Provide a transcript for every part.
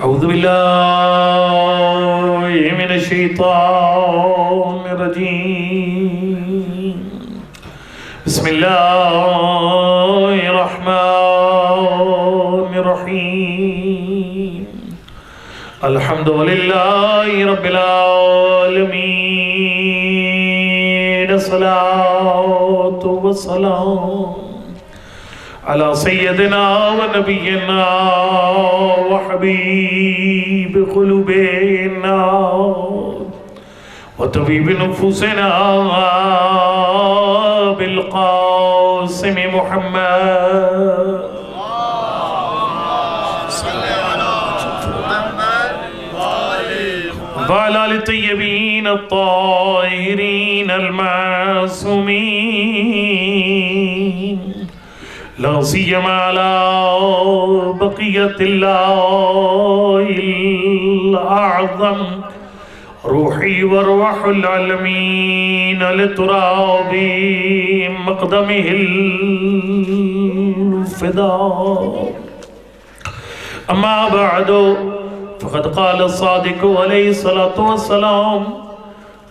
اعوذ باللہ من الشیطان الرجیم بسم اللہ الرحمن الرحیم الحمدللہ رب العالمین الصلاة والسلام على سيدنا ونبينا وحبيب قلوبنا وطبيب نفوسنا بالقاسم محمد وعلى آل الطيبين الطاهرين المعصومين لا سيما على بقية الله الأعظم روحي وروح العالمين لتراب مقدمه الفداء أما بعد فقد قال الصادق عليه الصلاة والسلام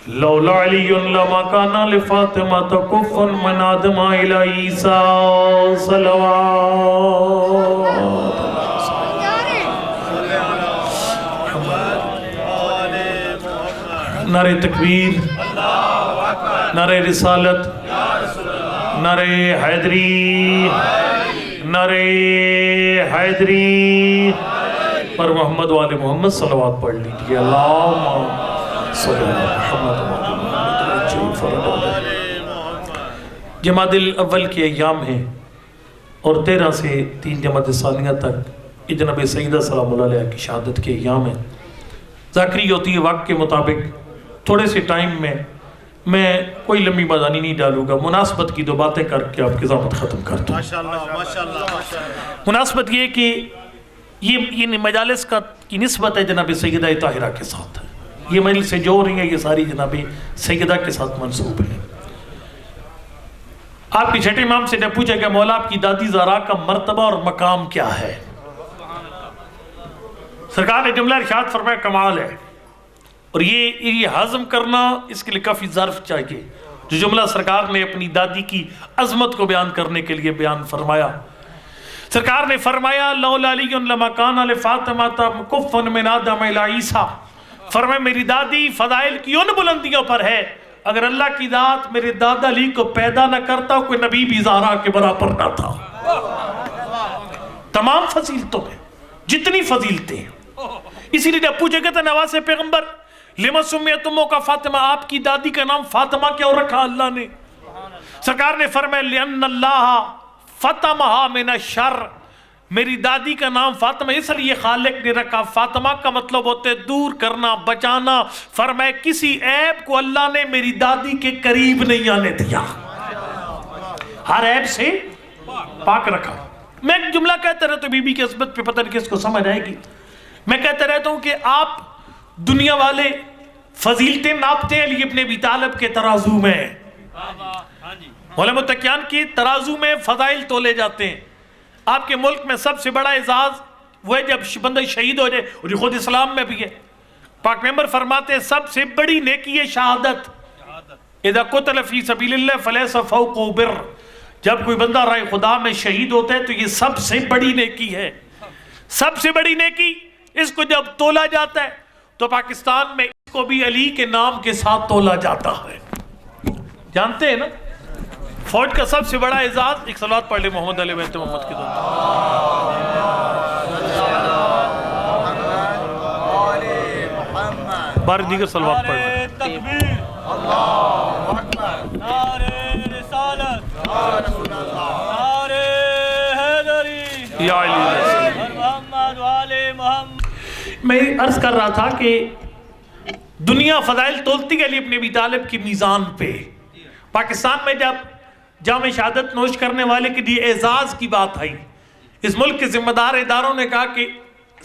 لولا علي لما كان لفاطمة كف من آدم إلى عيسى صلوات نعرہ تکبیر، نعرہ رسالت، نعرہ حیدری، نعرہ حیدری پر محمد والے محمد صلوات پڑھ لیجئے. اللہم صلی اللہ محمد جمادی الاول کے ایام ہیں اور 13 سے 3 جمادی ثانیہ تک جناب سیدہ سلام اللہ علیہ کی شہادت کے ایام ہیں. ذاکری ہوتی ہے وقت کے مطابق تھوڑے سے ٹائم میں کوئی لمبی بازانی نہیں ڈالوں گا، مناسبت کی 2 باتیں کر کے آپ کی ضابط ختم کر دوں. مناسبت یہ کہ یہ مجالس کی نسبت ہے جناب سیدہ طاہرہ کے ساتھ. یہ مجلسیں جو ہو رہی ہیں یہ ساری جناب سیدہ کے ساتھ منسوب ہیں. آپ کے چھٹے امام سے جب پوچھا کہ مولا آپ کی دادی زہرا کا مرتبہ اور مقام کیا ہے، سرکار نے جملہ ارشاد فرمایا کمال ہے. اور یہ ہضم کرنا اس کے لیے کافی ظرف چاہیے. جو جملہ سرکار نے اپنی دادی کی عظمت کو بیان کرنے کے لیے بیان فرمایا، سرکار نے فرمایا لولا علی لما کان لفاطمہ کف من آدم الی عیسیٰ، فرمایا میری دادی فضائل کی ان بلندیوں پر ہے، اگر اللہ کی ذات میرے دادا علی کو پیدا نہ کرتا کوئی نبی بھی زہرا کے برابر نہ تھا. تمام فضیلتوں میں جتنی فضیلتیں ہیں. اسی لیے جب پوچھے گئے تھے نواز پیغمبر لما سمیت امک فاطمہ، آپ کی دادی کا نام فاطمہ کیوں رکھا اللہ نے؟ سرکار نے فرمایا لأن اللہ فاطمہ من الشر، میری دادی کا نام فاطمہ اس لیے خالق نے رکھا. فاطمہ کا مطلب ہوتے دور کرنا، بچانا. فرمایا کسی عیب کو اللہ نے میری دادی کے قریب نہیں آنے دیا، ہر عیب سے پاک رکھا. میں ایک جملہ کہتا رہتا ہوں، بی بی کی عظمت پہ پتہ نہیں کس کو سمجھ آئے گی. میں کہتا رہتا ہوں کہ آپ دنیا والے فضیلتیں ناپتے ہیں علی ابن ابی طالب کے ترازو میں، مولا متقیان کی ترازو میں فضائل تولے جاتے ہیں. آپ کے ملک میں سب سے بڑا اعزاز وہ ہے جب بندہ شہید ہو جائے، اور یہ خود اسلام میں بھی ہے. پاک پیغمبر فرماتے ہیں سب سے بڑی نیکی ہے شہادت. اذا قتل فی سبیل اللہ فلیس فوقہ بر، جب کوئی بندہ راہ خدا میں شہید ہوتا ہے تو یہ سب سے بڑی نیکی ہے. سب سے بڑی نیکی اس کو جب تولا جاتا ہے تو پاکستان میں اس کو بھی علی کے نام کے ساتھ تولا جاتا ہے. جانتے ہیں نا فوج کا سب سے بڑا اعزاز، ایک صلوات پڑھ لے محمد علیہ بیت محمد کی ذات. بار دیگر صلوات پڑھ لے. تکبیر، اللہ اکبر، نعرہ رسالت، نعرہ حیدری، یا علی محمد والے محمد. میں عرض کر رہا تھا کہ دنیا فضائل تولتی ہے علی ابن ابی طالب کی میزان پہ. پاکستان میں جب جام شہادت نوش کرنے والے کے لیے اعزاز کی بات آئی، اس ملک کے ذمہ دار اداروں نے کہا کہ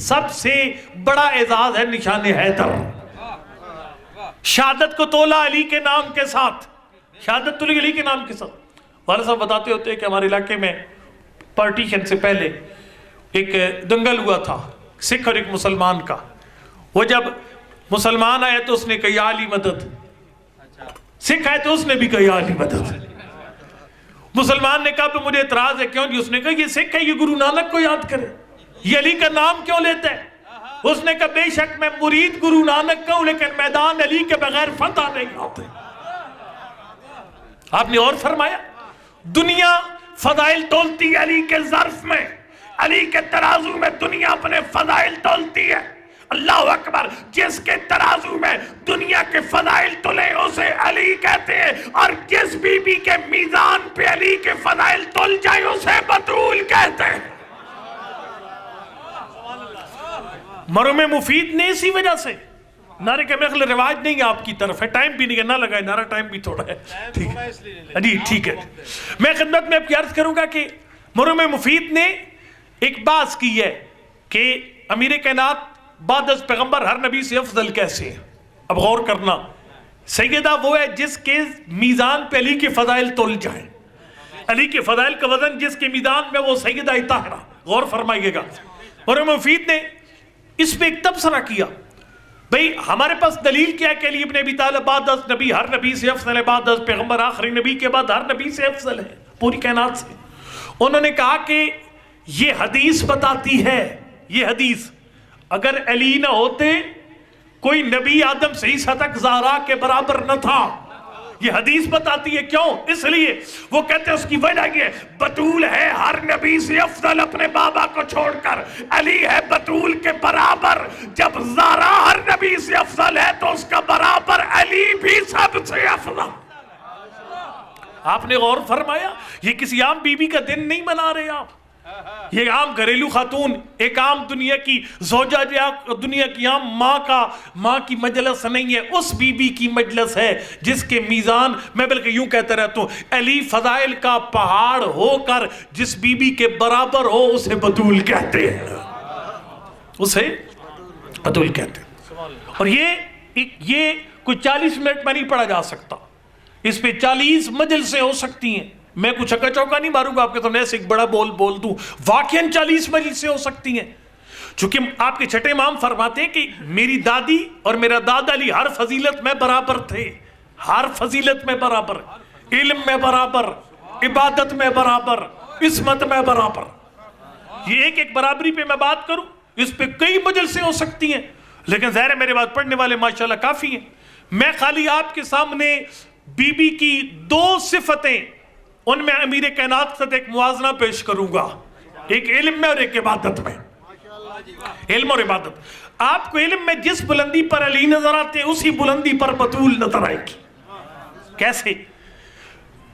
سب سے بڑا اعزاز ہے نشان حیدر. شہادت کو تولا علی کے نام کے ساتھ، شہادت تولی علی کے نام کے ساتھ. والد صاحب بتاتے ہوتے ہیں کہ ہمارے علاقے میں پارٹیشن سے پہلے ایک دنگل ہوا تھا. سکھ اور ایک مسلمان کا. وہ جب مسلمان آیا تو اس نے کہا یا علی مدد. سکھ آئے تو اس نے بھی کہا یا علی مدد. مسلمان نے کہا مجھے اعتراض ہے. کیوں جی؟ اس نے کہا یہ سکھ ہے، یہ گرو نانک کو یاد کرے، یہ علی کا نام کیوں لیتا ہے؟ اس نے کہا بے شک میں مرید گرو نانک کا ہوں، لیکن میدان علی کے بغیر فتح نہیں ہوتے. آپ نے اور فرمایا دنیا فضائل تولتی ہے علی کے ظرف میں، علی کے ترازو میں دنیا اپنے فضائل تولتی ہے. اللہ اکبر. جس کے ترازو میں دنیا کے فضائل تلے اسے علی کہتے ہیں، اور جس بی بی کے میزان پہ علی کے فضائل تل جائے اسے بطول کہتے ہیں. مرحوم مفید نے اسی وجہ سے نعرے کے میرے خیال رواج نہیں ہے آپ کی طرف ہے، ٹائم بھی نہیں ہے، نہ لگائے نعرہ، ٹائم بھی تھوڑا ہے. ٹھیک ہے جی، ٹھیک ہے. میں خدمت میں آپ کی عرض کروں گا کہ مرحوم مفید نے ایک بات کی ہے کہ امیر کائنات بعد از پیغمبر ہر نبی سے افضل کیسے ہے. اب غور کرنا، سیدہ وہ ہے جس کے میزان پہ علی کے فضائل تول جائیں. علی کے فضائل کا وزن جس کے میزان میں وہ سیدہ طاہرہ. غور فرمائیے گا. مرحوم مفید نے اس پہ ایک تبصرہ کیا. بھئی ہمارے پاس دلیل کیا ہے کہ علی ابن ابی طالب بعد از نبی ہر نبی سے افضل ہے، بعد از پیغمبر آخری نبی کے بعد ہر نبی سے افضل ہے پوری کائنات سے. انہوں نے کہا کہ یہ حدیث بتاتی ہے، یہ حدیث اگر علی نہ ہوتے کوئی نبی آدم سے عیسیٰ تک زہرا کے برابر نہ تھا. یہ حدیث بتاتی ہے. کیوں؟ اس لیے وہ کہتے ہیں اس کی وجہ یہ بطول ہے ہر نبی سے افضل اپنے بابا کو چھوڑ کر، علی ہے بطول کے برابر. جب زہرا ہر نبی سے افضل ہے تو اس کا برابر علی بھی سب سے افضل. آپ نے غور فرمایا یہ کسی عام بی بی کا دن نہیں منا رہے آپ، یہ عام گھریلو خاتون، ایک عام دنیا کی زوجہ، دنیا کی عام ماں کی مجلس نہیں ہے. اس بی بی کی مجلس ہے جس کے میزان، میں بلکہ یوں کہتا رہتا ہوں، علی فضائل کا پہاڑ ہو کر جس بی بی کے برابر ہو اسے بطول کہتے ہیں، اسے بطول کہتے ہیں. اور یہ کوئی 40 منٹ میں نہیں پڑھا جا سکتا، اس پہ 40 مجلسیں ہو سکتی ہیں. میں کچھ چکا چوکا نہیں ماروں گا آپ کے سامنے، ایسے ایک بڑا بول دوں. واقعاً 40 مجلسیں ہو سکتی ہیں. چونکہ آپ کے چھٹے امام فرماتے ہیں کہ میری دادی اور میرا دادا علی ہر فضیلت میں برابر تھے، ہر فضیلت میں برابر، علم میں برابر، عبادت میں برابر، عصمت میں برابر. یہ ایک برابری پہ میں بات کروں، اس پہ کئی مجلسیں ہو سکتی ہیں، لیکن ظاہر ہے میرے بات پڑھنے والے ماشاءاللہ کافی ہیں. میں خالی آپ کے سامنے بی بی کی 2 صفتیں، ان میں امیر کائنات کے ساتھ ایک موازنہ پیش کروں گا، ایک علم میں اور ایک عبادت میں. علم اور عبادت. آپ کو علم میں جس بلندی پر علی نظر آتے ہیں اسی بلندی پر بطول نظر آئے گی. کیسے؟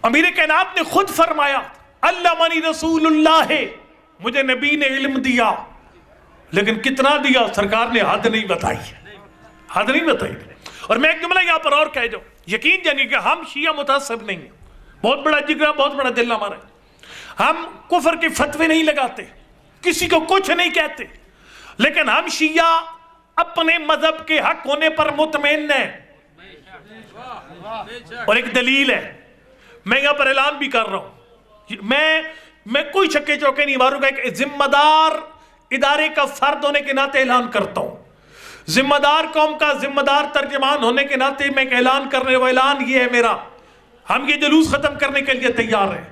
امیر کائنات نے خود فرمایا علمنی رسول اللہ، مجھے نبی نے علم دیا، لیکن کتنا دیا سرکار نے حد نہیں بتائی، حد نہیں بتائی. اور میں ایک جملہ یہاں پر اور کہہ جاؤں، یقین جانیے کہ ہم شیعہ متعصب نہیں ہیں، بہت بڑا جگرا، بہت بڑا دل ہمارا ہے. ہم کفر کے فتوے نہیں لگاتے، کسی کو کچھ نہیں کہتے، لیکن ہم شیعہ اپنے مذہب کے حق ہونے پر مطمئن ہیں. اور ایک دلیل ہے، میں یہاں پر اعلان بھی کر رہا ہوں، میں کوئی شکے چوکے نہیں ماروں گا، ایک ذمہ دار ادارے کا فرد ہونے کے ناطے اعلان کرتا ہوں، ذمہ دار قوم کا ذمہ دار ترجمان ہونے کے ناطے میں ایک اعلان کرنے، وہ اعلان یہ ہے میرا، ہم یہ جلوس ختم کرنے کے لیے تیار ہیں،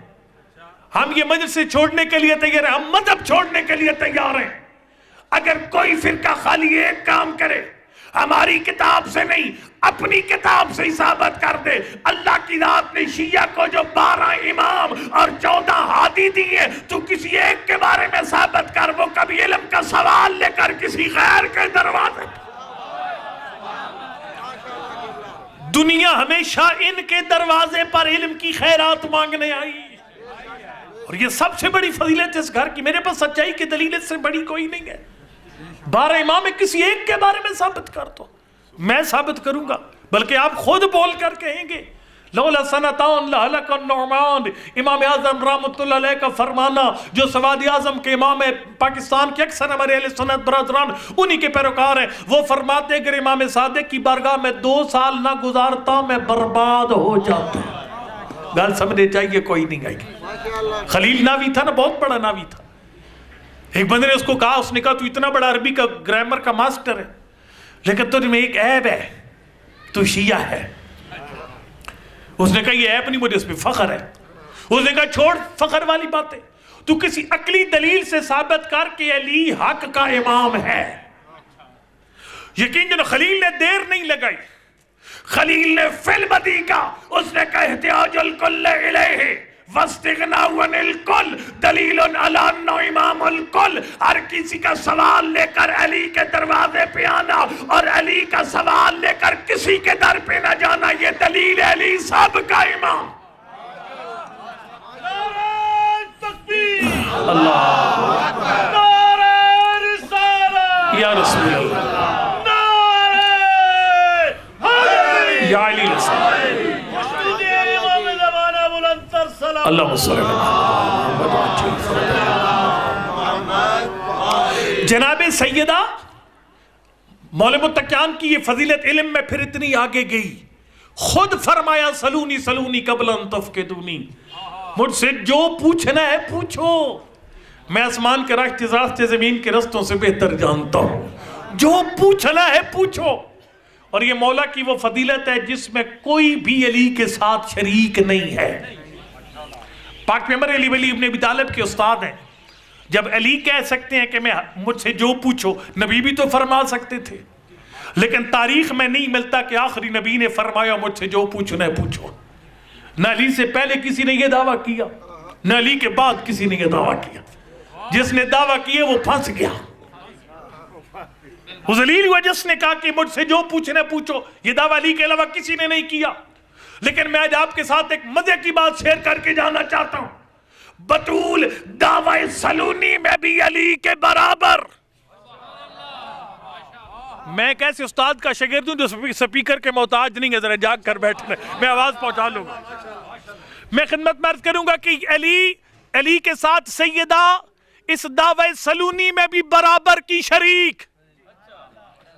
ہم یہ مجلس سے چھوڑنے کے لیے تیار ہیں، ہم مذہب چھوڑنے کے لیے تیار ہیں. اگر کوئی فرقہ خالی ایک کام کرے، ہماری کتاب سے نہیں اپنی کتاب سے ہی ثابت کر دے، اللہ کی ذات نے شیعہ کو جو 12 امام اور 14 ہادی دیے، تو کسی ایک کے بارے میں ثابت کر، وہ کبھی علم کا سوال لے کر کسی غیر کے دروازے. دنیا ہمیشہ ان کے دروازے پر علم کی خیرات مانگنے آئی، اور یہ سب سے بڑی فضیلت اس گھر کی. میرے پاس سچائی کی دلیل اس سے بڑی کوئی نہیں ہے. 12 امام کسی ایک کے بارے میں ثابت کر دو، میں ثابت کروں گا، بلکہ آپ خود بول کر کہیں گے لولا سنتان لہلک النعمان. امام اعظم رحمۃ اللہ علیہ کا فرمانا، جو سواد اعظم کے امام ہے، پاکستان کے اکثر ہمارے اہل سنت برادران انہی کے پیروکار ہیں، وہ فرماتے اگر امام صادق کی بارگاہ میں 2 سال نہ گزارتا میں برباد ہو جاتا. گل سمجھنے چاہیے، کوئی نہیں آئی. خلیل ناوی تھا نا، بہت بڑا ناوی تھا. ایک بندے نے اس کو کہا، اس نے کہا تو اتنا بڑا عربی کا گرامر کا ماسٹر ہے لیکن تجھ میں ایک عیب ہے، تو شیعہ ہے۔ اس نے کہا یہ عیب نہیں، مجھے اس پہ فخر ہے۔ اس نے کہا چھوڑ فخر والی باتیں، تو کسی عقلی دلیل سے ثابت کر کہ علی حق کا امام ہے۔ یقین جنہوں خلیل نے دیر نہیں لگائی، خلیل نے فی البدی کا، اس نے کہا احتیاج الکل الیہ واستغناء عن الکل دلیل علی انہ امام الکل۔ ہر کسی کا سوال لے کر علی کے دروازے پہ آنا اور علی کا سوال لے کر کسی کے در پہ نہ جانا، یہ دلیل ہے علی سب کا امام۔ اللہ یا رسول اللہ یا علی رسول اللہ صلی اللہ جناب سیدہ مولا متقیان کی یہ فضیلت علم میں پھر اتنی آگے گئی، خود فرمایا سلونی سلونی قبل ان تفقدونی، مجھ سے جو پوچھنا ہے پوچھو، میں آسمان کے راستے زمین کے رستوں سے بہتر جانتا ہوں، جو پوچھنا ہے پوچھو۔ اور یہ مولا کی وہ فضیلت ہے جس میں کوئی بھی علی کے ساتھ شریک نہیں ہے۔ پاک پیغمبر علی ولی ابن ابی طالب کے استاد ہیں، جب علی کہہ سکتے ہیں کہ مجھ سے جو پوچھو، نبی بھی تو فرما سکتے تھے، لیکن تاریخ میں نہیں ملتا کہ آخری نبی نے فرمایا مجھ سے جو پوچھنا ہے پوچھو۔ نہ علی سے پہلے کسی نے یہ دعویٰ کیا، نہ علی کے بعد کسی نے یہ دعویٰ کیا۔ جس نے دعویٰ کیا وہ پھنس گیا، وہ ذلیل ہوا جس نے کہا کہ مجھ سے جو پوچھنا ہے پوچھو۔ یہ دعویٰ علی کے علاوہ کسی نے نہیں کیا۔ لیکن میں آج آپ کے ساتھ ایک مزے کی بات شیئر کر کے جانا چاہتا ہوں، بطول دعوی سلونی میں بھی علی کے برابر۔ میں ایک ایسے استاد کا شاگرد ہوں جو سپیکر کے محتاج نہیں ہے، ذرا جاگ کر بیٹھنا ہے، میں آواز پہنچا لوں گا۔ میں خدمت میں عرض کروں گا کہ علی کے ساتھ سیدہ اس دعوی سلونی میں بھی برابر کی شریک۔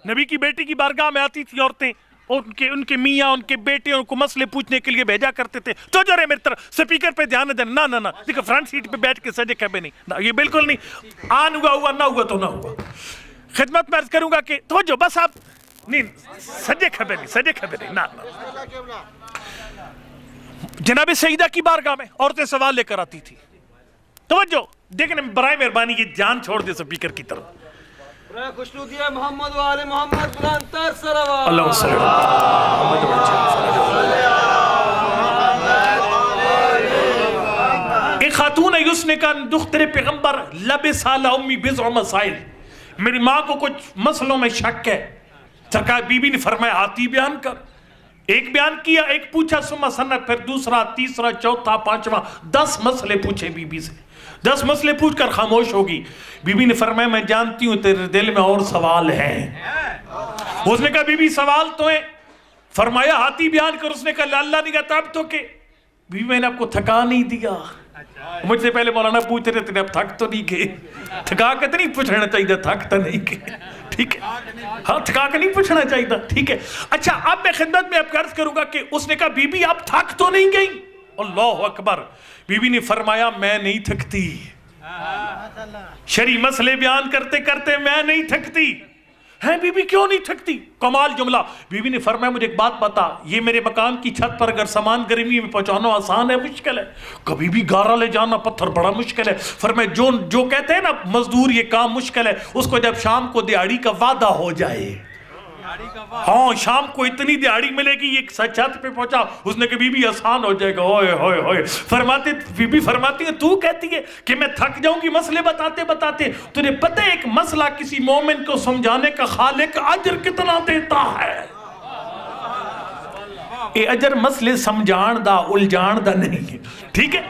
نبی کی بیٹی کی بارگاہ میں آتی تھی عورتیں، ان کے میاں ان کے بیٹے ان کو مسئلے پوچھنے کے لیے بھیجا کرتے تھے، تو جو رہے میری طرف سپیکر پہ دھیان نہ دینا، نہ دیکھو فرنٹ سیٹ پہ بیٹھ کے سجے کھبے نہیں، یہ بالکل نہیں، آن ہوا نہ ہوا تو نہ ہوا۔ خدمت میں عرض کروں گا کہ توجہ، بس آپ نہیں سجے کھبے نہیں، نہ جناب سیدہ کی بارگاہ میں عورتیں سوال لے کر آتی تھی، توجہ دیکھنے برائے مہربانی یہ جان چھوڑ دے سپیکر کی طرف۔ خوشنودی محمد و آل محمد بلندتر صلوات اللہ صلی اللہ۔ ایک خاتون ہے، اس نے کہا دختر پیغمبر لبس علی امی بضع مسائل، میری ماں کو کچھ مسئلوں میں شک ہے۔ سرکار بی بی نے فرمایا آتی بیان کر۔ ایک بیان کیا، ایک پوچھا، ثم سنت، پھر دوسرا، تیسرا، چوتھا، پانچواں، 10 مسئلے پوچھے بی بی سے۔ 10 مسئلے پوچھ کر خاموش ہوگی۔ بی بی نے فرمایا میں جانتی ہوں تیرے دل میں اور سوال ہیں۔ اس نے کہا بی بی سوال تو ہیں، فرمایا ہاتھی بیان کر۔ اس نے کہا اللہ نے کہا تب تو کہ بی بی میں نے آپ کو تھکا نہیں دیا، مجھ سے پہلے مولانا پوچھ رہے تھے اب تھک تو نہیں گئے، تھکا کے تو نہیں پوچھنا چاہیے، تھک تو نہیں گئے، ٹھیک ہے، ہاں تھکا کے نہیں پوچھنا چاہیے تھا، ٹھیک ہے۔ اچھا اب میں خدمت میں آپ عرض کروں گا کہ اس نے کہا بی بی آپ تھک تو نہیں گئی؟ اللہ اکبر۔ بی بی نے فرمایا میں نہیں تھکتی، شرعی مسئلے بیان کرتے کرتے میں نہیں تھکتی۔ ہے بی بی کیوں نہیں تھکتی؟ کمال جملہ۔ بی بی نے فرمایا مجھے ایک بات بتا، یہ میرے مکان کی چھت پر اگر سامان گرمی میں پہنچانا آسان ہے مشکل ہے؟ کبھی بھی گارا لے جانا پتھر بڑا مشکل ہے۔ فرمایا جو کہتے ہیں نا مزدور یہ کام مشکل ہے، اس کو جب شام کو دیہاڑی کا وعدہ ہو جائے، ہاں شام کو اتنی دیہاڑی ملے گی یہ چھت پہ پہنچا، اس نے کہا بی بی آسان ہو جائے گا۔ ہوئے ہوئے ہوئے بی بی فرماتی ہے تو کہتی ہے کہ میں تھک جاؤں گی مسئلے بتاتے بتاتے؟ تجھے پتہ ہے ایک مسئلہ کسی مومن کو سمجھانے کا خالق اجر کتنا دیتا ہے؟ یہ اجر مسئلے سمجھان دا الجھان دا نہیں ہے، ٹھیک ہے،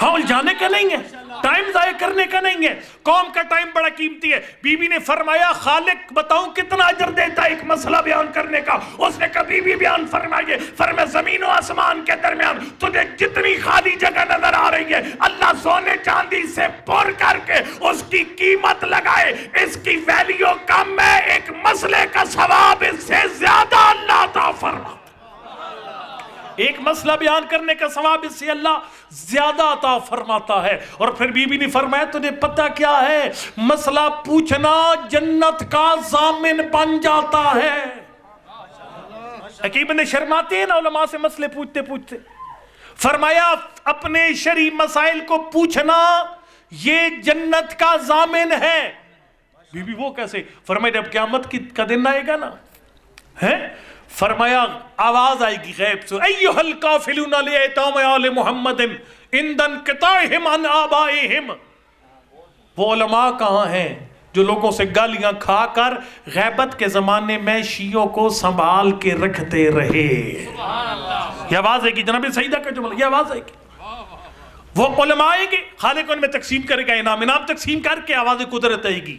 ہاں الجھانے کا نہیں ہے، ٹائم ضائع کرنے کا نہیں ہے، قوم کا ٹائم بڑا قیمتی ہے۔ بی بی نے فرمایا خالق بتاؤں کتنا اجر دیتا ہے ایک مسئلہ بیان کرنے کا؟ اس نے کبھی بھی بیان فرمائیے۔ فرمایا زمین و آسمان کے درمیان تجھے جتنی خالی جگہ نظر آ رہی ہے اللہ سونے چاندی سے پر کر کے اس کی قیمت لگائے، اس کی ویلیو کم ہے، ایک مسئلے کا ثواب اس سے زیادہ اللہ عطا فرما، ایک مسئلہ بیان کرنے کا ثواب اس سے اللہ زیادہ عطا فرماتا ہے. اور پھر بی بی نے فرمایا تجھے پتہ کیا ہے مسئلہ پوچھنا جنت کا ضامن بن جاتا ہے. حکیم نے شرماتے ہیں نا علماء سے مسئلے پوچھتے پوچھتے. فرمایا اپنے شرعی مسائل کو پوچھنا یہ جنت کا ضامن ہے. بی بی وہ کیسے؟ فرمایا جب قیامت کا دن آئے گا نا ہے فرمایا آواز آئے گی غیب سے ایھا الکافلون لایتام آل محمد عند انقطاعہم عن آبائہم. وہ علماء کہاں ہیں جو لوگوں سے گالیاں کھا کر غیبت کے زمانے میں شیعوں کو سنبھال کے رکھتے رہے. یہ آواز آئے گی جناب سیدہ کا جملہ, یہ آواز آئے گی. وہ علماء آئیں گے, خالق ان میں تقسیم کرے گا انعام تقسیم کر کے آواز قدرت آئے گی.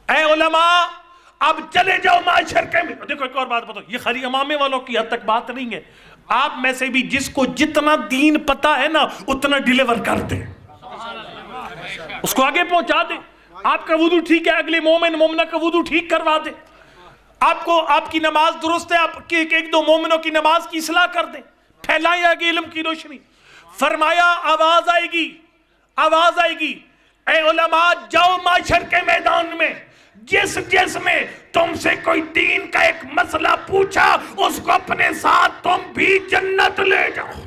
اے علماء اب چلے جاؤ معاشر کے میں. دیکھو ایک اور بات بتاؤ, یہ خالی امامے والوں کی حد تک بات نہیں ہے. آپ میں سے بھی جس کو جتنا دین پتا ہے نا اتنا ڈیلیور کر دیں, اس کو آگے پہنچا دیں. آپ کا وضو ٹھیک ہے, اگلے مومن مومنہ کا وضو ٹھیک کروا دیں. آپ کی نماز درست ہے, آپ کے ایک دو مومنوں کی نماز کی اصلاح کر دیں. پھیلائیں آگے علم کی روشنی. فرمایا آواز آئے گی, آواز آئے گی اے علماء جاؤ معاشر کے میدان میں, جس میں تم سے کوئی دین کا ایک مسئلہ پوچھا اس کو اپنے ساتھ تم بھی جنت لے جاؤ.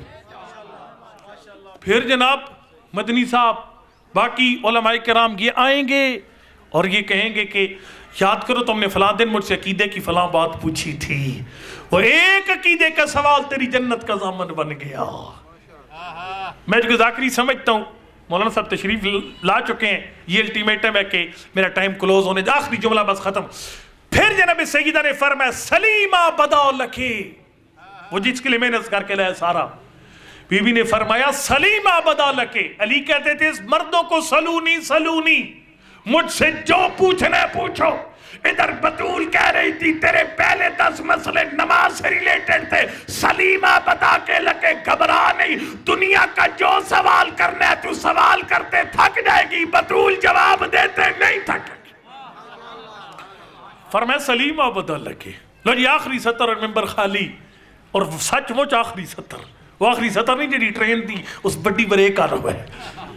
پھر جناب مدنی صاحب باقی علماء کرام یہ آئیں گے اور یہ کہیں گے کہ یاد کرو تم نے فلاں دن مجھ سے عقیدے کی فلاں بات پوچھی تھی, وہ ایک عقیدے کا سوال تیری جنت کا ضامن بن گیا. میں جو ذاکری سمجھتا ہوں مولانا صاحب تشریف لا چکے ہیں, یہ الٹیمیٹم ہے کہ میرا ٹائم کلوز ہونے, آخری جملہ بس ختم. پھر جناب سیدہ نے فرمایا سلیمہ بدا لکے, وہ جس کے لیے محنت کر کے لایا سارا. بی بی نے فرمایا سلیمہ بدا لکے. علی کہتے تھے اس مردوں کو سلونی سلونی, مجھ سے جو پوچھنا ہے پوچھو. ادھر بطول کہہ رہی تھی تیرے پہلے 10 مسئلے نماز سے ریلیٹڈ تھے, سلیمہ بتا کے لگے گھبرا نہیں, دنیا کا جو سوال کرنا ہے تو سوال کرتے تھک جائے گی, بطول جواب دیتے نہیں تھک. فرمایا سلیمہ بتا لگے. لو جی آخری سطر اور ممبر خالی, اور سچ مچ آخری سطر, وہ آخری سطر نہیں جی ٹرین دی اس بڑی بریک آ رہا ہے,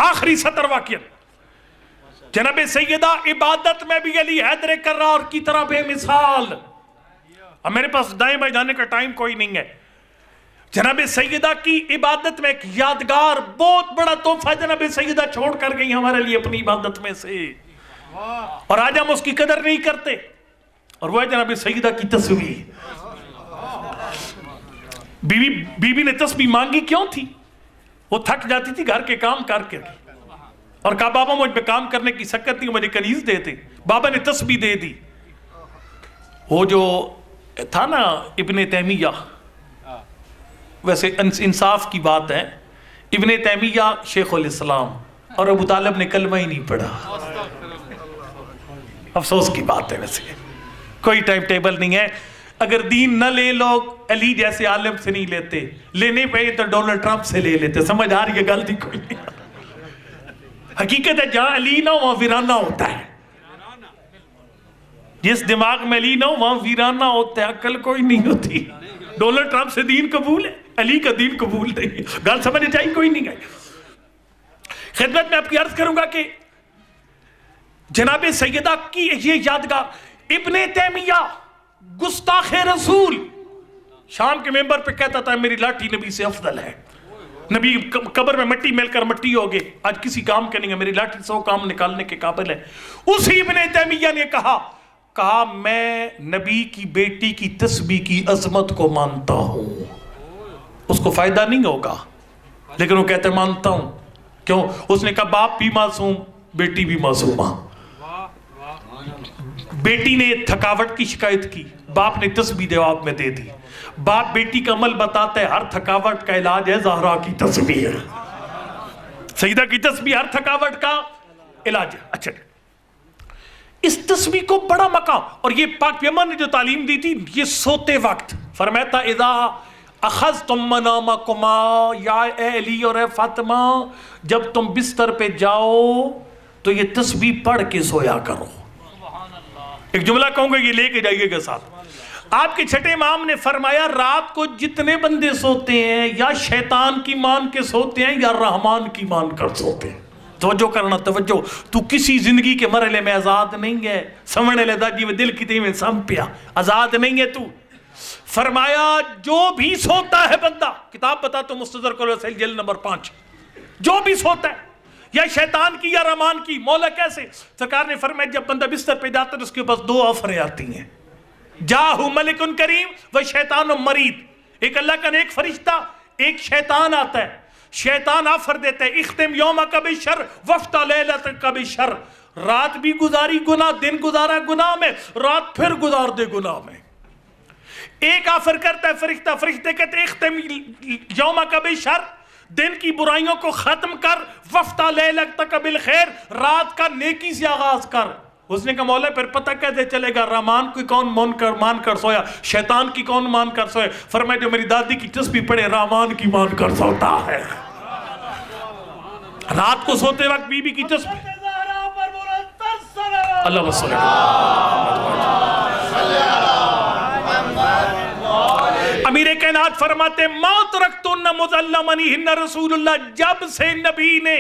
آخری سطر واقعا. جناب سیدہ عبادت میں بھی علی حیدر کرار کی طرح بے مثال. اب میرے پاس دائیں بائیں جانے کا ٹائم کوئی نہیں ہے. جناب سیدہ کی عبادت میں ایک یادگار بہت بڑا تحفہ جناب سیدہ چھوڑ کر گئی ہمارے لیے اپنی عبادت میں سے, اور آج ہم اس کی قدر نہیں کرتے, اور وہ ہے جناب سیدہ کی تسبیح. بی بی نے تسبیح مانگی کیوں تھی؟ وہ تھک جاتی تھی گھر کے کام کر کے, اور کہا بابا مجھ پہ کام کرنے کی سکت نہیں, مجھے کنیز دے دے. بابا نے تسبیح دے دی. وہ جو تھا نا ابن تیمیہ, ویسے انصاف کی بات ہے, ابن تیمیہ شیخ الاسلام, اور ابو طالب نے کلمہ ہی نہیں پڑھا. افسوس کی بات ہے, ویسے کوئی ٹائم ٹیبل نہیں ہے. اگر دین نہ لے لوگ علی جیسے عالم سے نہیں لیتے, لینے پہ تو ڈونلڈ ٹرمپ سے لے لیتے. سمجھ آ رہی ہے غلطی کوئی نہیں. حقیقت ہے جہاں علی نہ وہاں ویرانہ ہوتا ہے, جس دماغ میں علی نہ وہاں ویرانہ ہوتا ہے, عقل کوئی نہیں ہوتی. ڈونلڈ ٹرمپ سے دین قبول ہے, علی کا دین قبول نہیں. گل سمجھنے چاہیے کوئی نہیں گئی. خدمت میں آپ کی عرض کروں گا کہ جناب سیدہ کی یہ یادگار, ابن تیمیہ گستاخ رسول شام کے ممبر پہ کہتا تھا میری لاٹھی نبی سے افضل ہے, نبی قبر میں مٹی مل کر مٹی ہوگے, آج کسی کام کے نہیں ہے, میری لاٹھی 100 کام نکالنے کے قابل ہے. اسی ابن تیمیہ نے کہا میں نبی کی بیٹی کی تسبیح کی عظمت کو مانتا ہوں. اس کو فائدہ نہیں ہوگا لیکن وہ کہتے مانتا ہوں. کیوں؟ اس نے کہا باپ بھی معصوم بیٹی بھی معصومہ. بیٹی نے تھکاوٹ کی شکایت کی, باپ نے تسبیح جواب میں دے دی. باپ بیٹی کا عمل بتاتا ہے, ہر تھکاوٹ کا علاج ہے زہرا کی تسبیح. سیدہ کی تسبیح ہر تھکاوٹ کا علاج ہے. اچھا, اس تسبیح کو بڑا مقام, اور یہ پاک پیغمبر نے جو تعلیم دی تھی یہ سوتے وقت فرمایا تھا اذا اخذتم منامکما, یا اے علی اور اے فاطمہ جب تم بستر پہ جاؤ تو یہ تسبیح پڑھ کے سویا کرو. ایک جملہ کہوں گا یہ لے کے جائیے گا ساتھ. آپ کے چھٹے امام نے فرمایا رات کو جتنے بندے سوتے ہیں یا شیطان کی مان کے سوتے ہیں یا رحمان کی مان کر سوتے ہیں. توجہ کرنا توجہ, تو کسی زندگی کے مرحلے میں آزاد نہیں ہے. سمجھنے لگا جی وہ دل کی تھی میں سم پیا, آزاد نہیں ہے تو. فرمایا جو بھی سوتا ہے بندہ, کتاب بتا تو مستدرک الوسائل جلد نمبر 5, جو بھی سوتا ہے یا شیطان کی یا رحمان کی. مولا کیسے؟ سرکار نے فرمایا جب بندہ بستر پہ جاتا ہے اس کے پاس 2 آفریں آتی ہیں, جاہو ملک کریم و شیطان مرید. ایک اللہ کا نیک فرشتہ, ایک شیطان آتا ہے. شیطان آفر دیتا ہے اختم یوم کا بشر وفتا لیلت کا بشر, رات بھی گزاری گناہ, دن گزارا گناہ میں, رات پھر گزار دے گناہ میں. ایک آفر کرتا ہے فرشتہ, فرشتے کہتے اختم یوم کا بشر, دن کی برائیوں کو ختم کر, وفتا لیلت کا بالخیر, رات کا نیکی سے آغاز کر. اس نے کہا مولا پھر پتہ کیسے چلے گا رحمان کی کون مان کر سویا, شیطان کی کون مان کر سویا؟ فرمایا جو میری دادی کی تسبیح پڑھے رحمان کی مان کر سوتا ہے. رات کو سوتے وقت بی بی کی تسبیح. اللہ صلی امیر کائنات فرماتے ما ترکتن مظلمنیہن رسول اللہ, جب سے نبی نے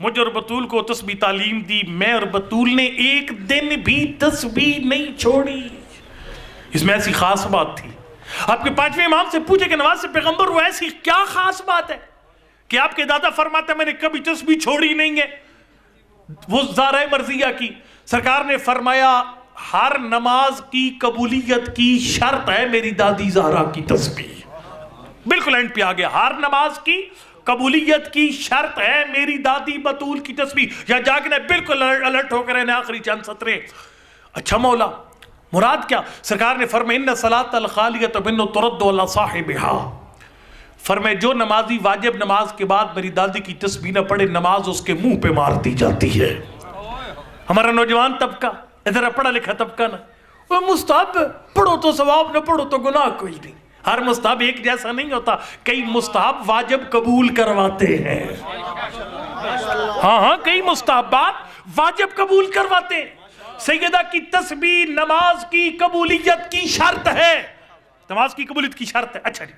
مجھے اور بطول کو تسبیح تعلیم دی, میں اور بطول نے ایک دن بھی تسبیح نہیں چھوڑی. اس میں ایسی خاص بات تھی. آپ کے 5ویں امام سے پوچھے کہ نواز سے پیغمبر وہ ایسی کیا خاص بات ہے کہ آپ کے دادا فرماتے میں نے کبھی تسبیح چھوڑی نہیں ہے, وہ زارہ مرضیہ کی. سرکار نے فرمایا ہر نماز کی قبولیت کی شرط ہے میری دادی زہرا کی تسبیح. بالکل اینڈ پہ آ گیا, ہر نماز کی قبولیت کی شرط ہے میری دادی بطول کی تسبیح. یا جاگنے بالکل الرٹ ہو کر رہنے آخری چند سطرے. اچھا مولا مراد کیا؟ سرکار نے فرمایا ان صلاۃ الخالیۃ بن ترد علی صاحبها, فرمائے جو نمازی واجب نماز کے بعد میری دادی کی تسبیح نہ پڑھے نماز اس کے منہ پہ مار دی جاتی ہے. ہمارا نوجوان طبقہ, ادھر پڑھا لکھا طبقہ نا, وہ مستحب پڑھو تو ثواب, نہ پڑھو تو گناہ کوئی نہیں. ہر مستحب ایک جیسا نہیں ہوتا, کئی مستحب واجب قبول کرواتے ہیں. ہاں کئی مستحبات واجب قبول کرواتے ہیں. سیدہ کی تسبیح نماز کی قبولیت کی شرط ہے, نماز کی قبولیت کی شرط ہے. اچھا جی,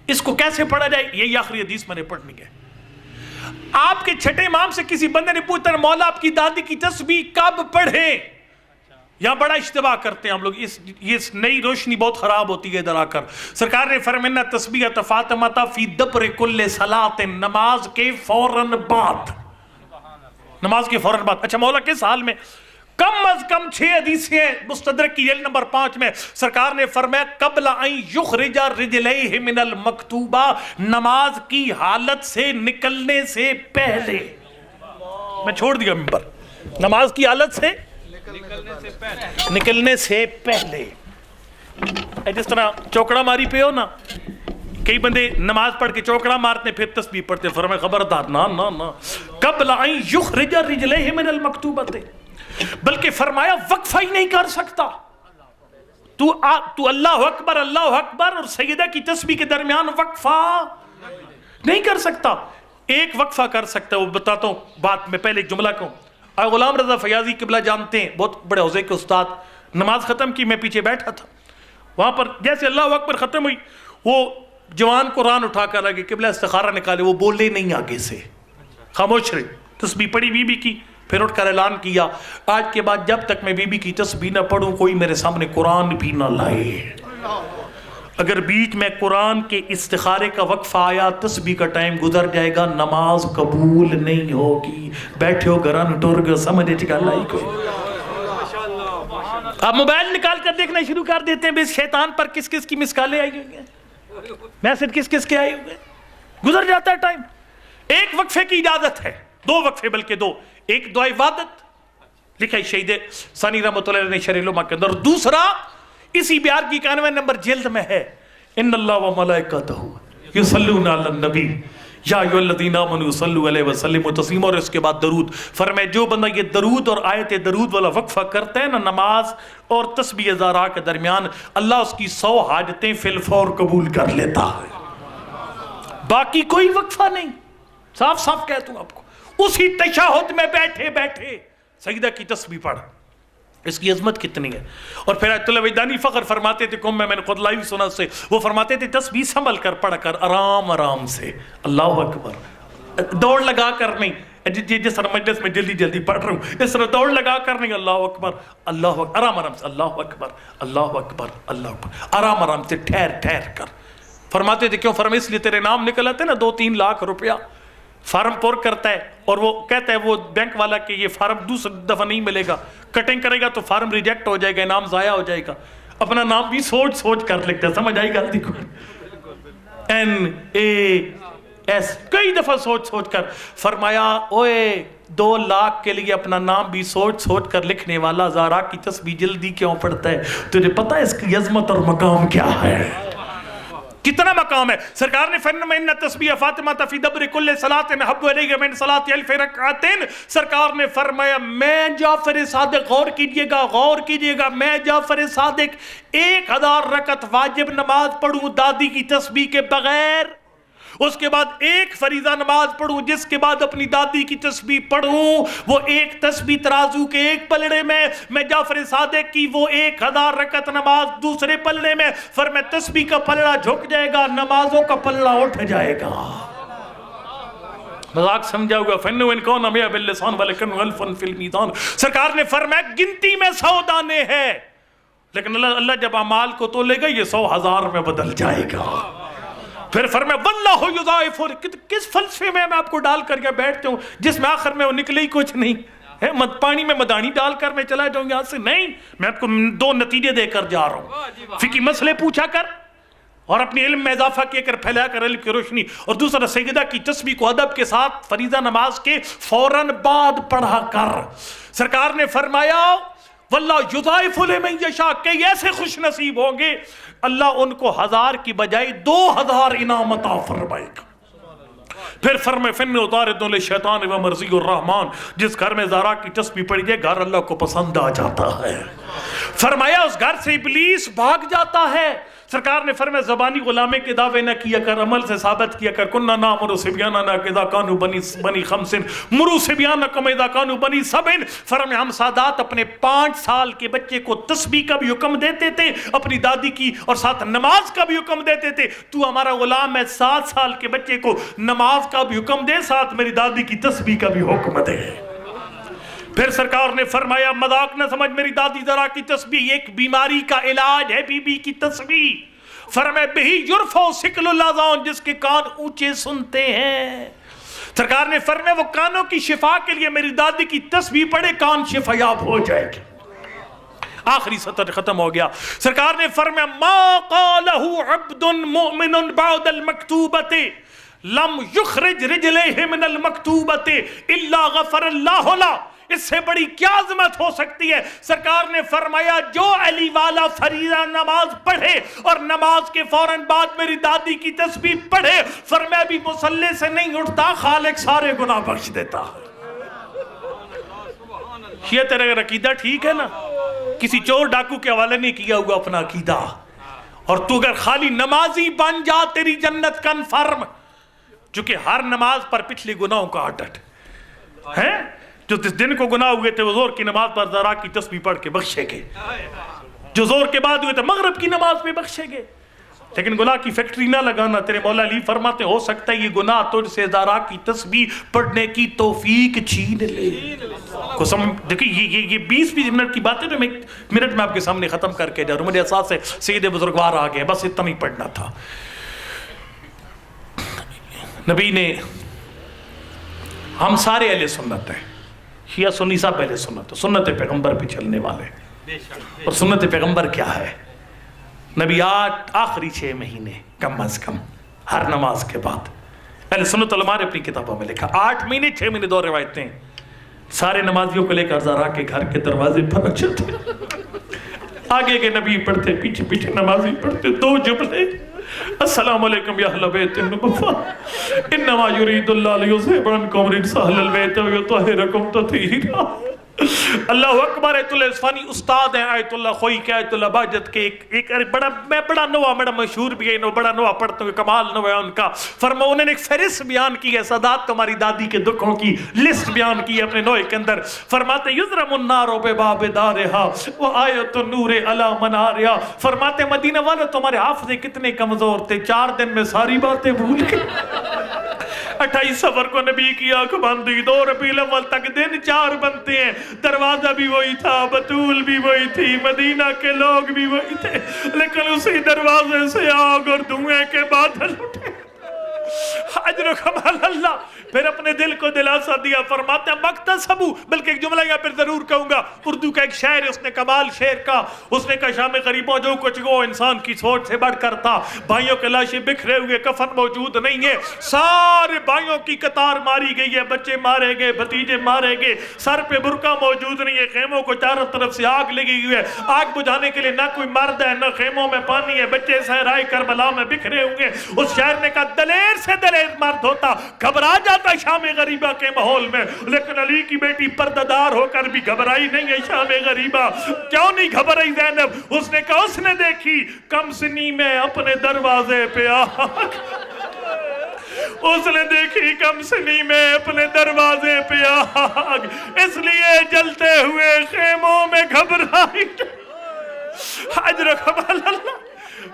اس کو کیسے پڑھا جائے؟ یہی آخری حدیث میں نے پڑھنی ہے. آپ کے چھٹے امام سے کسی بندے نے پوچھا مولا آپ کی دادی کی تسبیح کب پڑھیں؟ یہاں بڑا اشتباہ کرتے ہیں ہم لوگ, یہ نئی روشنی بہت خراب ہوتی ہے ادھر آ کر. سرکار نے فرمایا تسبیحۃ فاطمہ فی دبر کل صلاۃ, نماز کے فوراً بعد, نماز کے فوراً بعد. اچھا مولا کس حال میں؟ کم از کم 6 حدیثیں ہیں مستدرک کی جلد نمبر 5 میں. سرکار نے فرمایا قبل ان یخرج رجلیہ من المکتوبہ, نماز کی حالت سے نکلنے سے پہلے. میں چھوڑ دیا ممبر, نماز کی حالت سے نکلنے سے پہلے. جس طرح چوکڑا ماری پہ ہو نا, کئی بندے نماز پڑھ کے چوکڑا مارتے پھر تسبیح پڑھتے. فرمایا خبردار نہ نہ نہ, قبل ان یخرج رجلیہ من المکتوبۃ, بلکہ فرمایا وقفہ ہی نہیں کر سکتا. تو اللہ اکبر اور سیدہ کی تسبیح کے درمیان وقفہ نہیں کر سکتا. ایک وقفہ کر سکتا ہے, وہ بتاتا ہوں بات میں. پہلے ایک جملہ کہوں, غلام رضا فیاضی قبلہ جانتے ہیں, بہت بڑے حوزے کے استاد. نماز ختم کی, میں پیچھے بیٹھا تھا, وہاں پر جیسے اللہ اکبر ختم ہوئی وہ جوان قرآن اٹھا کر لگے, قبلہ استخارہ نکالے, وہ بولے نہیں آگے سے, خاموش رہے. تسبیح پڑھی بی بی کی, پھر اٹھ کر اعلان کیا آج کے بعد جب تک میں بی بی کی تسبیح نہ پڑھوں کوئی میرے سامنے قرآن بھی نہ لائے. اگر بیچ میں قرآن کے استخارے کا وقفہ آیا, تسبیح کا ٹائم گزر جائے گا, نماز قبول نہیں ہوگی. بیٹھے ہو گھران ٹور گئے, سمجھے چکا لائی کوئی. آپ موبائل نکال کر دیکھنا شروع کر دیتے ہیں بے شیطان پر کس کس کی مسکالیں آئی ہوئی ہیں, میسج کس کس کے آئے ہوئے ہیں. گزر جاتا ہے ٹائم. ایک وقفے کی اجازت ہے, 2 وقفے بلکہ 2. ایک دعا عبادت لکھا ہے شہید ثانی رحمۃ اللہ علیہ نے شرح العلوم کے اندر. دوسرا اسی بیار کی 91 نمبر جلد میں ہے, ان اللہ و ملائکتہ یصلون علی النبی یا ایھا الذین آمنوا صلوا علیہ وسلموا تسلیما. اور اس کے بعد درود. فرمایا جو بندہ یہ درود اور آیت درود والا وقفہ کرتا ہے نا نماز اور تسبیح زہرا کے درمیان, اللہ اس کی 100 حاجتیں فی الفور قبول کر لیتا ہے. باقی کوئی وقفہ نہیں, صاف صاف کہتا ہوں آپ کو. اسی تشہد میں بیٹھے بیٹھے سجدہ کی تسبیح پڑھ, اس کی عظمت کتنی ہے. اور پھر آیت اللہ ویدانی فخر فرماتے تھے، میں نے خود لائیو سنا سے، وہ فرماتے تھے تسبیح سنبھل کر پڑھ کر، آرام آرام سے. اللہ اکبر، دوڑ لگا کر نہیں، جس طرح مجلس میں جلدی جلدی پڑھ رہا ہوں اس طرح دوڑ لگا کر نہیں. اللہ اکبر اللہ اکبر، آرام آرام سے، اللہ اکبر اللہ اکبر اللہ اکبر، آرام آرام سے، ٹھہر ٹھہر کر. فرماتے تھے کیوں؟ فرمایا اس لیے تیرے نام نکل آتے نا 2-3 لاکھ روپیہ فارم پر کرتا ہے، اور وہ کہتا ہے وہ بینک والا کہ یہ فارم دوسری دفعہ نہیں ملے گا، کٹنگ کرے گا تو فارم ریجیکٹ ہو جائے گا، انعام ضائع ہو جائے گا. اپنا نام بھی سوچ سوچ کر لکھتا ہے. سمجھ آئی غلطی کو؟ NAS کئی دفعہ سوچ سوچ کر. فرمایا اوے 2 لاکھ کے لیے اپنا نام بھی سوچ سوچ کر لکھنے والا زہرا کی تسبیح جلدی کیوں پڑھتا ہے؟ تجھے پتہ ہے اس کی عظمت اور مقام کیا ہے، کتنا مقام ہے؟ سرکار نے فرمایا ان تسبیح فاطمہ فی دبر کل صلاۃ احب الیہ من صلاۃ الف رکعۃ. سرکار نے فرمایا میں جعفر صادق، غور کیجئے گا غور کیجئے گا، میں جعفر صادق 1000 رکعت واجب نماز پڑھوں دادی کی تسبیح کے بغیر، اس کے بعد 1 فریضہ نماز پڑھوں جس کے بعد اپنی دادی کی تسبیح پڑھوں، وہ 1 تسبیح ترازو کے 1 پلڑے میں جعفر صادق کی وہ 1000 رکعت نماز دوسرے پلڑے میں. فرمایا تسبیح کا پلڑا جھک جائے گا، نمازوں کا پلڑا اٹھ جائے گا. مذاق سمجھا ہوگا. فَإِنَّهُ إِنْ كَانَ مِئَةً بِاللِّسَانِ وَلَكِنَّهُ أَلْفٌ فِي الْمِيزَانِ. سرکار نے فرمایا گنتی میں 100 دانے ہیں، لیکن اللہ جب اعمال کو تولے گا یہ 100,000 میں بدل جائے گا. پھر فرمایا واللہ یضاعف. کس فلسفے میں آپ کو ڈال کر کے بیٹھتے ہوں جس میں آخر میں وہ نکلے ہی کچھ نہیں ہے؟ پانی میں مدانی ڈال کر میں چلا جاؤں یہاں سے؟ نہیں، میں آپ کو 2 نتیجے دے کر جا رہا ہوں. فقہی مسئلے پوچھا کر اور اپنے علم میں اضافہ کیا کر، پھیلا کر علم کی روشنی. اور دوسرا سیدہ کی تسبیح کو ادب کے ساتھ فریضہ نماز کے فوراً بعد پڑھا کر. سرکار نے فرمایا واللہ یضاعف لمن یشاء، کئی ایسے خوش نصیب ہوں گے اللہ ان کو 1000 کی بجائے 2000 انعام عطا فرمائے گا. پھر فرمائے فن اطارد للشیطان و مرضی الرحمن، جس گھر میں زہرا کی تسبیح پڑھی جائے گھر اللہ کو پسند آ جاتا ہے. فرمایا اس گھر سے ابلیس بھاگ جاتا ہے. سرکار نے فرمایا زبانی غلامے کے دعوے نہ کیا کر، عمل سے ثابت کیا کر. کننا نامر صبیاننا اذا کانوا بنی خمس مروا صبیانکم اذا کانوا بنی سبع. فرمایا ہم سادات اپنے 5 سال کے بچے کو تسبیح کا بھی حکم دیتے تھے، اپنی دادی کی اور ساتھ نماز کا بھی حکم دیتے تھے. تو ہمارا غلام ہے، 7 سال کے بچے کو نماز کا بھی حکم دے، ساتھ میری دادی کی تسبیح کا بھی حکم دے. پھر سرکار نے فرمایا مذاق نہ سمجھ، میری دادی ذرا کی تسبیح ایک بیماری کا علاج ہے. بی بی کی تسبیح فرمایا بہی یرفع ثقل الاذان، جس کے کان اونچے سنتے ہیں. سرکار نے فرمایا وہ کانوں کی شفا کے لیے میری دادی کی تسبیح پڑھے، کان شفا یاب ہو جائے گا. آخری سطر ختم ہو گیا. سرکار نے فرمایا ما قالہ عبد مؤمن بعد المکتوبۃ لم یخرج رجلیہ من المکتوبۃ الا غفر اللہ لہ. اس سے بڑی کیا عظمت ہو سکتی ہے؟ سرکار نے فرمایا جو علی والا فریضہ نماز پڑھے اور نماز کے فوراً بعد میری دادی کی تسبیح پڑھے، فرمایا بھی مصلی سے نہیں اٹھتا، خالق سارے گناہ بخش دیتا. یہ تیرا عقیدہ ٹھیک ہے نا؟ کسی چور ڈاکو کے حوالے نہیں کیا ہوا اپنا عقیدہ. اور تو اگر خالی نمازی بن جا تیری جنت کنفرم، چونکہ ہر نماز پر پچھلی گناہوں کا عدد ہے. جو جس دن کو گناہ ہوئے تھے وہ زور کی نماز پر زہرا کی تسبیح پڑھ کے بخشے گئے، جو زور کے بعد ہوئے تھے مغرب کی نماز پہ بخشے گئے. لیکن گناہ کی فیکٹری نہ لگانا. تیرے مولا علی فرماتے ہو سکتا ہے یہ گناہ تجھ سے زہرا کی تسبیح پڑھنے کی توفیق چھین لے. دیکھیں یہ 20 منٹ کی بات ہے جو میں 1 منٹ میں آپ کے سامنے ختم کر کے جا رہا ہوں. مجھے احساس ہے سید بزرگوار آ گئے، بس اتنا ہی پڑھنا تھا. نبی نے، ہم سارے اہل سنت ہیں، شیعہ سنی صاحب اہل سنت، سنت پیغمبر پہ چلنے والے. اور سنت پیغمبر کیا ہے؟ نبی آخری 6 مہینے کم از کم ہر نماز کے بعد، اہل سنت علماء نے اپنی کتابوں میں لکھا 8 مہینے 6 مہینے 2 روایتیں سارے نمازیوں کو لے کر زہرا کے گھر کے دروازے پر رکھ چلتے. آگے کے نبی پڑھتے، پیچھے پیچھے نمازی پڑھتے. 2 جملے السلام علیکم یا اہل بیت النبوۃ انما یرید اللہ لیذھب عنکم الرجس اہل البیت ویطہرکم تطہیرا. اللہ اکبر. آیت اللہ اسفانی استاد ہیں آیت اللہ خوئی کے آیت اللہ باجت کے. ایک بڑا نوہ بڑا مشہور بھی ہے, بڑا نوہ پڑھتا ہوں, کمال نوہ ہے ان کا. فرماؤ انہوں نے ایک فہرست بیان کی ہے سادات تمہاری دادی کے دکھوں کی لسٹ بیان کی ہے اپنے نوئے کے اندر. فرماتے یضرم النار بباب دارہا وآیت النور علی منارہا. فرماتے مدینہ والے تمہارے حافظے کتنے کمزور تھے, 4 دن میں ساری باتیں بھول گئے. 28 سفر کو نبی کی آنکھ بندی, 2 ربیع الاول تک دن 4 بنتے ہیں. دروازہ بھی وہی تھا, بطول بھی وہی تھی, مدینہ کے لوگ بھی وہی تھے, لیکن اسی دروازے سے آگ اور دھوئیں کے بادل اٹھے. اجر و کمال اللہ. پھر اپنے دل کو دلاسا دیا. فرماتے ہیں مقتصبو, بلکہ ایک جملہ یہاں پر ضرور کہوں گا, اردو کا ایک شاعر ہے, اس نے کمال شعر کا, اس نے کہا شام غریبوں جو کچھ وہ انسان کی سوچ سے بڑھ کر تھا. بھائیوں کے لاشیں بکھرے ہوئے, کفن موجود نہیں ہے, سارے بھائیوں کی قطار ماری گئی ہے, بچے مارے گئے, بھتیجے مارے گئے, سر پہ برقع موجود نہیں ہے, خیموں کو چاروں طرف سے آگ لگی ہوئی ہے, آگ بجھانے کے لیے نہ کوئی مرد ہے نہ خیموں میں پانی ہے, بچے صحرائے کربلا میں بکھرے ہوئے. اس شاعر نے کہا دلیر سے دلیر مرد ہوتا گھبرا جاتا شام غریبہ کے ماحول میں, لیکن علی کی بیٹی پردہ دار ہو کر بھی گھبرائی نہیں ہے شام غریبہ. کیوں نہیں گھبرائی زینب؟ اس نے کہا اس نے دیکھی کم سنی میں اپنے دروازے پہ آگ, اس نے دیکھی کم سنی میں اپنے دروازے پہ آگ, اس لیے جلتے ہوئے خیموں میں گھبرائی. اجر و کمال اللہ.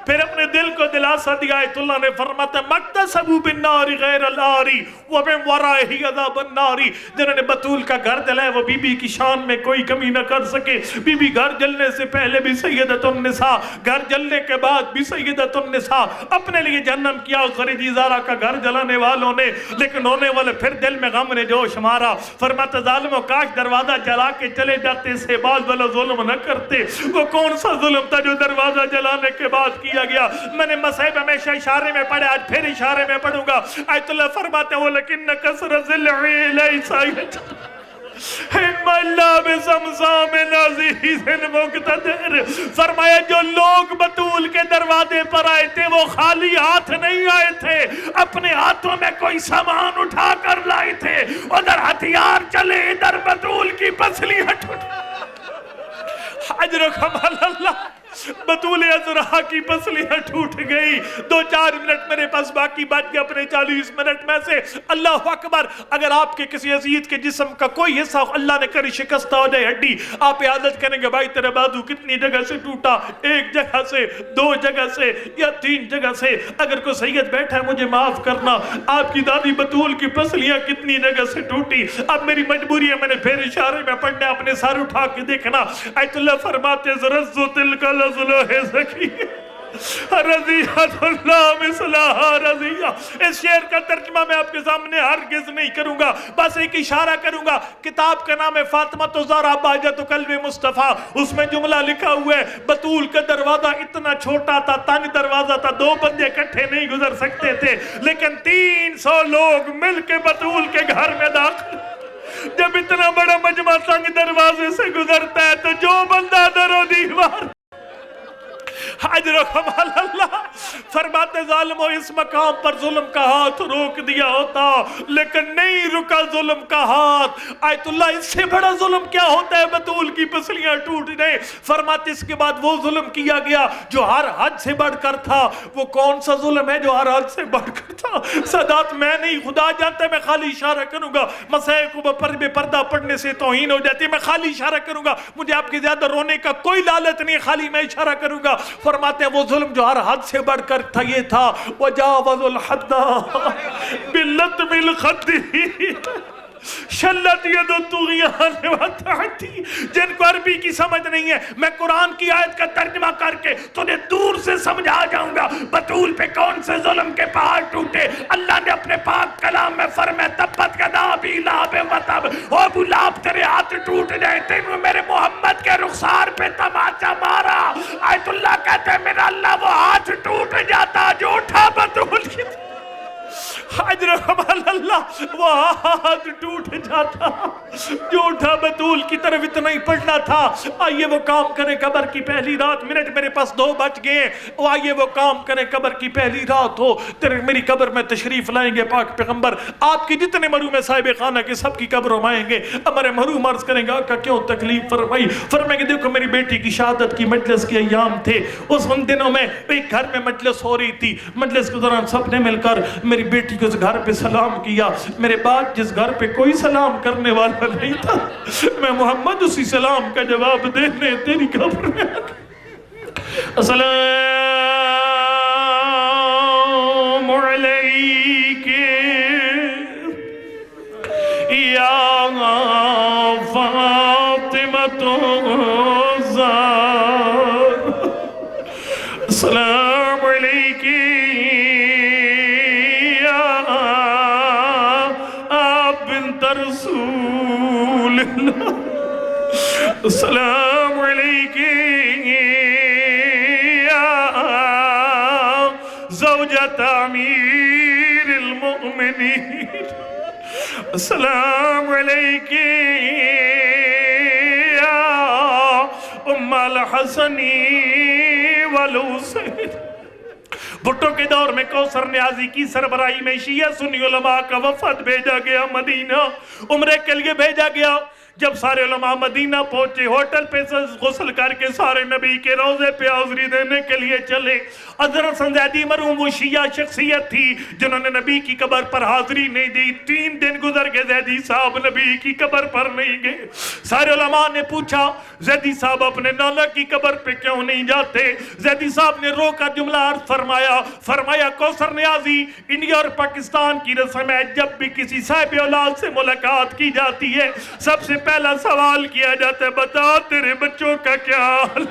پھر اپنے دل کو دلاسا دیا. آیت اللہ نے فرماتا مقتصبو بالنار غیر الاری ومن ورائہ عذاب النار. جنہوں نے بطول کا گھر جلائے وہ بی بی کی شان میں کوئی کمی نہ کر سکے. بی بی گھر جلنے سے پہلے بھی سیدۃ النساء, گھر جلنے کے بعد بھی سیدۃ النساء. اپنے لیے جہنم کیا خریدی زارا کا گھر جلانے والوں نے, لیکن ہونے والے پھر دل میں غم نے جوش مارا. فرماتا ظالموں کاش دروازہ جلا کے چلے جاتے, سے بعض والا ظلم نہ کرتے. وہ کون سا ظلم تھا جو دروازہ جلانے کے بعد کیا گیا؟ میں نے مصحف ہمیشہ اشارے میں پڑھے, آج پھر اشارے میں پڑھوں گا. آیت اللہ فرماتے ہیں وَلَكِنَّ كَسْرَ ذِلْعِ لَيْسَ اللہ بِسَمْسَامِ نَزِيزٍ مُقْتَدِرٍ. فرمایا جو لوگ بطول کے دروازے پر آئے تھے وہ خالی ہاتھ نہیں آئے تھے, اپنے ہاتھوں میں کوئی سامان اٹھا کر لائے تھے. ادھر ہتھیار چلے, ادھر بطول کی پسلیاں ٹوٹ. اجر و کمال اللہ. بطول عذرا کی پسلیاں ٹوٹ گئی. 2-4 منٹ میرے پاس باقی بچ گئے اپنے 40 منٹ میں سے. اللہ اکبر. اگر آپ کے کسی عزیز کے جسم کا کوئی حصہ اللہ نے کری شکستہ ہو جائے ہڈی, آپ عادت کریں گے بھائی تیرے بازو کتنی جگہ سے ٹوٹا, 1 جگہ سے, 2 جگہ سے یا 3 جگہ سے. اگر کوئی سید بیٹھا ہے مجھے معاف کرنا, آپ کی دادی بطول کی پسلیاں کتنی جگہ سے ٹوٹی. اب میری مجبوری ہے, میں نے پھر اشارے میں پڑھنا, اپنے سر اٹھا کے دیکھنا. آیت اللہ فرماتے زرزو تلک لزلوہ زکی رضیت اللہ مثلہا رضیہ. اس شعر کا ترجمہ میں آپ کے سامنے ہرگز نہیں کروں گا, بس ایک اشارہ کروں گا. کتاب کا نام ہے فاطمہ الزہرا بہجت قلب مصطفیٰ. اس میں جملہ لکھا ہوا ہے بطول کا دروازہ اتنا چھوٹا تھا, تنگ دروازہ تھا, 2 بندے اکٹھے نہیں گزر سکتے تھے, لیکن 300 لوگ مل کے بطول کے گھر میں داخل. جب اتنا بڑا مجمع تنگ دروازے سے گزرتا ہے تو جو بندہ در و دیوار. اجر و کمال اللہ. فرماتے ظالموں اس مقام پر ظلم کا ہاتھ روک دیا ہوتا, لیکن نہیں رکا ظلم کا ہاتھ. آیت اللہ اس سے بڑا ظلم کیا ہوتا ہے بطول کی پسلیاں ٹوٹ گئے. فرماتے اس کے بعد وہ ظلم کیا گیا جو ہر حد سے بڑھ کر تھا. وہ کون سا ظلم ہے جو ہر حد سے بڑھ کر تھا؟ سادات میں نہیں, خدا جانتا ہے. میں خالی اشارہ کروں گا. مسائل کو بے پردہ پڑھنے سے توہین ہو جاتی ہے. میں خالی اشارہ کروں گا, مجھے آپ کے زیادہ رونے کا کوئی لالچ نہیں, خالی میں اشارہ کروں گا. فرماتے ہیں وہ ظلم جو ہر حد سے بڑھ کر تھا یہ تھا وَجَاوَزُ الْحَدَّ بِاللَّطْمِ الْخَدِّ شلت ید الطغیان وتعدی. جن کو عربی کی سمجھ نہیں ہے, میں قرآن کی آیت کا ترجمہ کر کے تجھے دور سے سمجھا جاؤں گا. بطول پہ کون سے ظلم کے پہاڑ ٹوٹے. اللہ نے اپنے پاک کلام میں فرمایا تبت یدا ابی لہب وتب, او ابو لہب تیرے ہاتھ ٹوٹ جائے, تینوں میرے محمد کے رخسار پہ تماچا مارا. آیت اللہ کہتے ہیں میرا اللہ وہ ہاتھ ٹوٹ جاتا جو اٹھا بطول کی. اجر و کمال اللہ. وہ ہاتھ ٹوٹ جاتا جو اٹھا بطول کی طرف اتنا ہی پڑھنا تھا، آئیے وہ کام کرے قبر کی پہلی رات، منٹ میرے پاس 2 بچ گئے، آئیے وہ کام کرے قبر کی پہلی رات ہو، میری قبر میں تشریف لائیں گے پاک پیغمبر، آپ کی جتنے مرحوم صاحب خانہ کے سب کی قبروں میں آئیں گے، ہمارے مرحوم عرض کریں گے آقا کیوں تکلیف فرمائی؟ فرمائیں گے دیکھو میری بیٹی کی شہادت کی مجلس کے ایام تھے، ان دنوں میں ایک گھر میں مجلس ہو رہی تھی، مجلس کے دوران سب نے مل کر میری بیٹی کو اس گھر پہ سلام کیا، میرے بعد جس گھر پہ کوئی سلام کرنے والا نہیں تھا، میں محمد اسی سلام کا جواب دینے تیری قبر میں السلام علیک یا فاطمہ الزہرا، السلام علیک بنت رسول اللہ، السلام علیک یا زوجۃ امیر المؤمنین، السلام علیک یا ام الحسن والحسین۔ بھٹو کے دور میں کوثر نیازی کی سربراہی میں شیعہ سنی علماء کا وفد بھیجا گیا مدینہ، عمرے کے لیے بھیجا گیا۔ جب سارے علماء مدینہ پہنچے، ہوٹل پہ غسل کر کے سارے نبی کے روضے پہ حاضری دینے کے لیے چلے۔ حضرت حسن زیدی مرحوم وہ شیعہ شخصیت تھی جنہوں نے نبی کی قبر پر حاضری نہیں دی، 3 دن گزر گئے زیدی صاحب نبی کی قبر پر نہیں گئے۔ سارے علماء نے پوچھا زیدی صاحب اپنے نانا کی قبر پہ کیوں نہیں جاتے؟ زیدی صاحب نے رو کر جملہ عرض فرمایا کوثر نیازی، انڈیا اور پاکستان کی رسم ہے، جب بھی کسی صاحب اولاد سے ملاقات کی جاتی ہے سب سے پہلا سوال کیا جاتا ہے بتا تیرے بچوں کا کیا حال؟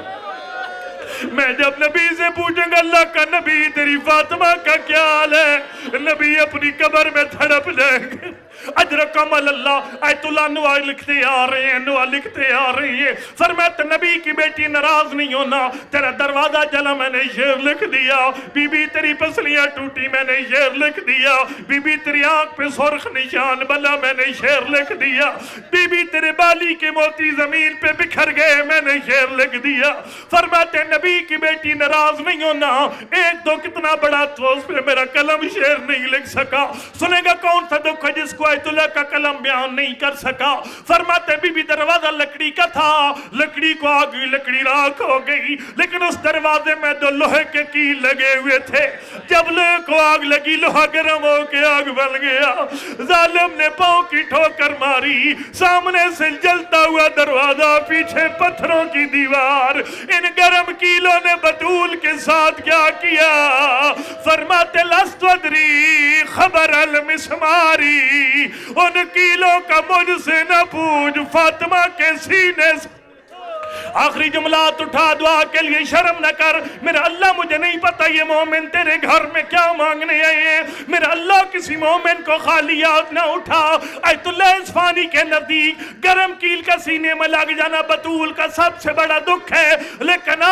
میں جب نبی سے پوچھوں گا اللہ کا نبی تیری فاطمہ کا کیا حال ہے، نبی اپنی قبر میں تڑپ جائیں گے۔ اجرکم اللہ آیت اللہ نوح لکھتے آ رہے ہیں فرمایا نبی کی بیٹی ناراض نہیں ہونا، تیرا دروازہ جلا میں نے شعر لکھ دیا، بی بی تیری پسلیاں ٹوٹی میں نے شعر لکھ دیا، بی بی تیری آنکھ پہ سرخ نشان بلا میں نے شعر لکھ دیا، بی بی تیرے بالی کے موتی زمین پہ بکھر گئے میں نے شعر لکھ دیا۔ فرماتے نبی کی بیٹی ناراض نہیں ہونا، 1-2 کتنا بڑا تو اس پہ میرا قلم شعر نہیں لکھ سکا۔ سنے گا کون سا دکھ ہے جس کو آیت اللہ کا کلم بیان نہیں کر سکا؟ فرماتے بی بی دروازہ لکڑی کا تھا، لکڑی کو آگ لکڑی راکھ ہو گئی، لیکن اس دروازے میں 2 لوہے کے کیل لگے ہوئے تھے، جب لوہے کو آگ لگی لوہا گرم ہو کے آگ بن گیا، ظالم نے پاؤں کی ٹھوکر ماری، سامنے سے جلتا ہوا دروازہ، پیچھے پتھروں کی دیوار، ان گرم کیلوں نے بطول کے ساتھ کیا کیا؟ فرماتے لست ادری خبر المسماری، ان کیلوں کا مجھ سے نہ پوچھ، فاطمہ کے سینے سے آخری جملات اٹھا دعا کے لیے شرم نہ کر، میرا اللہ مجھے نہیں پتا یہ مومن تیرے گھر میں کیا مانگنے آئے ہیں، میرا اللہ کسی مومن کو خالی ہاتھ نہ اٹھا۔ آیت اللہ اصفہانی کے نزدیک گرم کیل کا سینے میں لگ جانا بطول کا سب سے بڑا دکھ ہے، لیکن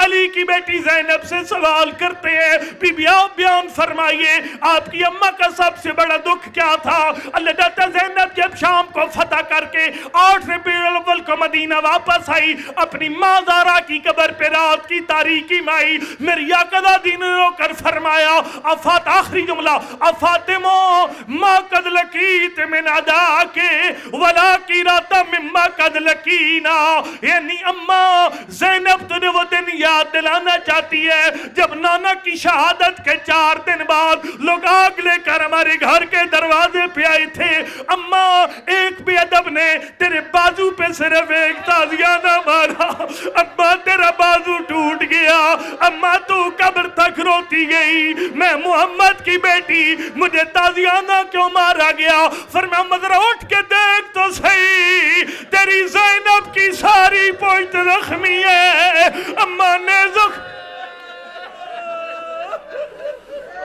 علی کی بیٹی زینب سے سوال کرتے ہیں بی بی آپ بیان فرمائیے آپ کی اماں کا سب سے بڑا دکھ کیا تھا؟ اللہ داتا زینب جب شام کو فتح کر کے 8 ربیع الاول کو مدینہ واپس آئی، اپنی ماں زارا کی قبر پہ رات کی تاریکی میں آئی، میری آقا دین رو کر فرمایا آخری جملہ افاطمہ ما قد لکیت من عدا کے ولا کی راتا مما قد لکینا، یعنی اماں زینب تجھے وہ دن یاد دلانا چاہتی ہے جب نانا کی شہادت کے 4 دن بعد لوگ آگ لے کر ہمارے گھر کے دروازے پہ آئے تھے، اماں ایک بے ادب نے تیرے بازو پہ صرف ایک تازیانہ مارا، اماں تیرا بازو ٹوٹ گیا، اماں تو قبر تک روتی گئی، میں محمد کی بیٹی مجھے تازیانہ کیوں مارا گیا؟ فرمایا مذرا اٹھ کے دیکھ تو صحیح، تیری زینب کی ساری پوچھ زخمی ہے، اماں نے زخم